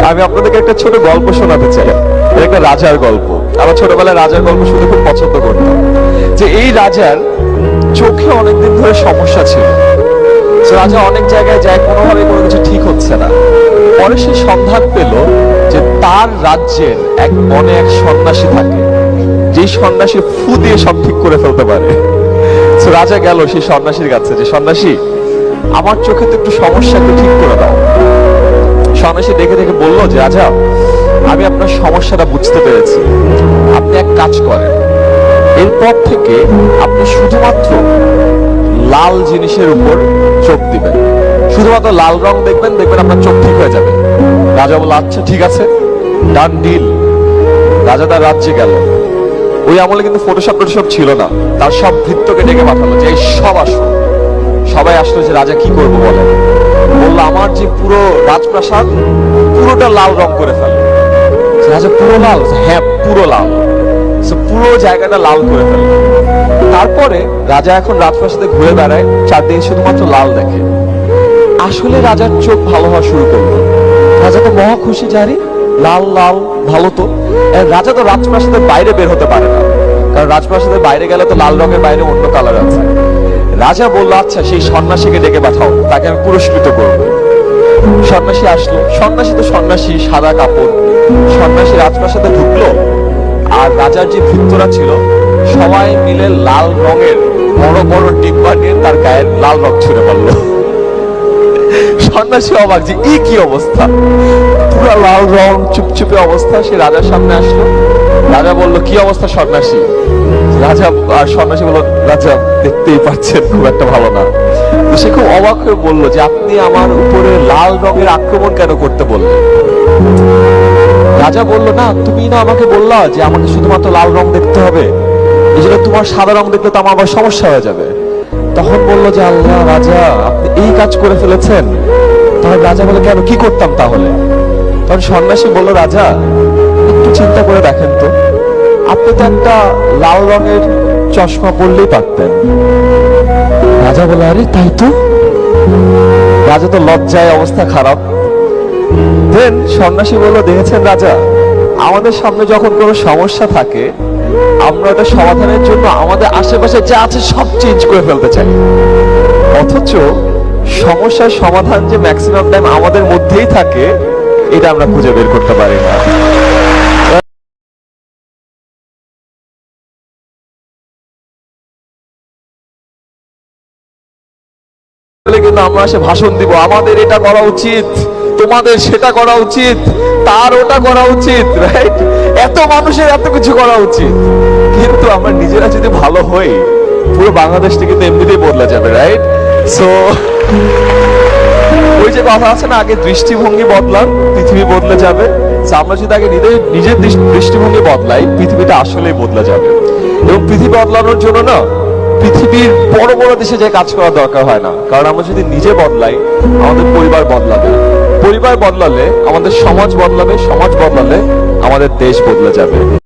আমি আপনাদেরকে একটা ছোট গল্প শোনাতে চাই। এটা একটা রাজার গল্প। আমার ছোটবেলায় রাজার গল্প শুনতে খুব পছন্দ করতাম। যে এই রাজার চোখে অনেকদিন ধরে সমস্যা ছিল। রাজা অনেক জায়গায় যায়, কোনোভাবে কোনো কিছু ঠিক হচ্ছে না। পরে সে সন্ধান পেল যে তার রাজ্যের এক বনে এক সন্ন্যাসী থাকে, যে সন্ন্যাসী ফু দিয়ে সব ঠিক করে ফেলতে পারে। রাজা গেল সেই সন্ন্যাসীর কাছে, যে সন্ন্যাসী, আমার চোখে তো একটু সমস্যা, একটু ঠিক করে দাও। সন্ন্যাসী দেখে দেখে বললো যে রাজা, আমি আপনার সমস্যাটা বুঝতে পেরেছি। আপনি এক কাজ করেন, এরপর থেকে আপনি শুধুমাত্র লাল জিনিসের উপর চোখ দিবেন, শুধুমাত্র লাল রং দেখবেন, দেখবেন আপনার চোখ ঠিক হয়ে যাবে। রাজা বলল আচ্ছা ঠিক আছে, ডান ডিল। রাজা তার রাজ্যে গেল। ওই আমলে কিন্তু ফটোশপ ছিল না। তার সব ভৃত্যকে ডেকে পাঠালো যে সব আসো। সবাই আসলো যে রাজা কি করবো বলে। বললো আমার যে পুরো রাজপ্রাসাদ পুরোটা লাল রং করে ফেলে। রাজা পুরো লাল? হ্যাঁ পুরো লাল। পুরো জায়গাটা লাল করে ফেলে। তারপরে রাজা এখন রাজপ্রাসাদে ঘুরে বেড়ায়, চারদিকে শুধুমাত্র লাল দেখে। আসলে রাজার চোখ ভালো হওয়া শুরু করলো। রাজা তো মহা খুশি, জারি লাল লাল ভালো তো। রাজা তো রাজপ্রাসাদের বাইরে বের হতে পারে না, কারণ রাজপ্রাসাদের বাইরে গেলে তো লাল রঙের বাইরে অন্য কালার আছে। রাজা বললো আচ্ছা সেই সন্ন্যাসীকে ডেকে পাঠাও, তাকে আমি পুরস্কৃত করবো। সন্ন্যাসী আসলো। সন্ন্যাসী তো সন্ন্যাসী, সাদা কাপড়। সন্ন্যাসী রাজপ্রাসাদে ঢুকলো, আর রাজার যে ভৃত্যরা ছিল সবাই মিলে লাল রঙের বড় বড় ডিব্বা নিয়ে তার গায়ে লাল রং ছুঁড়ে মারলো। সন্ন্যাসী অবাক যে এই কি অবস্থা, পুরো লাল রং চুপচুপে অবস্থা। সে রাজার সামনে আসলো। রাজা বলল কি অবস্থা সন্ন্যাসী? রাজা আর সন্ন্যাসী বলল রাজা দেখতেই পাচ্ছেন খুব একটা ভালো না। সে খুব অবাক হয়ে বলল যে আপনি আমার উপরে লাল রঙের আক্রমণ কেন করতে বললেন? রাজা বলল না, তুমি না আমাকে বললা যে আমাকে শুধুমাত্র লাল রং দেখতে হবে, এই জন্য তোমার সাদা রং দেখলে তো আমার আবার সমস্যা হয়ে যাবে। তখন বললো যে আল্লাহ রাজা, আপনি এই কাজ করে ফেলেছেন। তখন রাজা বলে কেন, কি করতাম তাহলে? তখন সন্ন্যাসী বলল রাজা একটু চিন্তা করে দেখেন তো, আপনি তো একটা লাল রঙের চশমা পরলেই পারতেন। রাজা বলে আরে তাই তো। রাজা তো লজ্জায় অবস্থা খারাপ। দেন সন্ন্যাসী বলল দেখেছেন রাজা, আমাদের সামনে যখন কোনো সমস্যা থাকে আমরা ওটা সমাধানের জন্য আমাদের আশেপাশে যা আছে সব চেঞ্জ করে ফেলতে চাই, অথচ সমস্যার সমাধান যে ম্যাক্সিমাম টাইম আমাদের মধ্যেই থাকে এটা আমরা খুঁজে বের করতে পারি না। কিন্তু আমরা এসে ভাষণ দিব, আমাদের এটা করা উচিত, তোমাদের সেটা করা উচিত, তার ওটা করা উচিত, রাইট? এত মানুষের এত কিছু করা উচিত। কিন্তু আমরা নিজেরা যদি ভালো হই পুরো বাংলাদেশটা কিন্তু এমনিতেই বদলে যাবে, রাইট? সো ওই যে কথা আছে না, আগে দৃষ্টিভঙ্গি বদলান পৃথিবী বদলে যাবে। আমরা যদি আগে নিজের দৃষ্টিভঙ্গি বদলাই পৃথিবীটা আসলেই বদলে যাবে। এবং পৃথিবী বদলানোর জন্য না পৃথিবীর বড় বড় দেশে যে কাজ করার দরকার হয় না, কারণ আমরা যদি নিজে বদলাই আমাদের পরিবার বদলাবে, পরিবার বদলালে আমাদের সমাজ বদলাবে, সমাজ বদলালে আমাদের দেশ বদলে যাবে।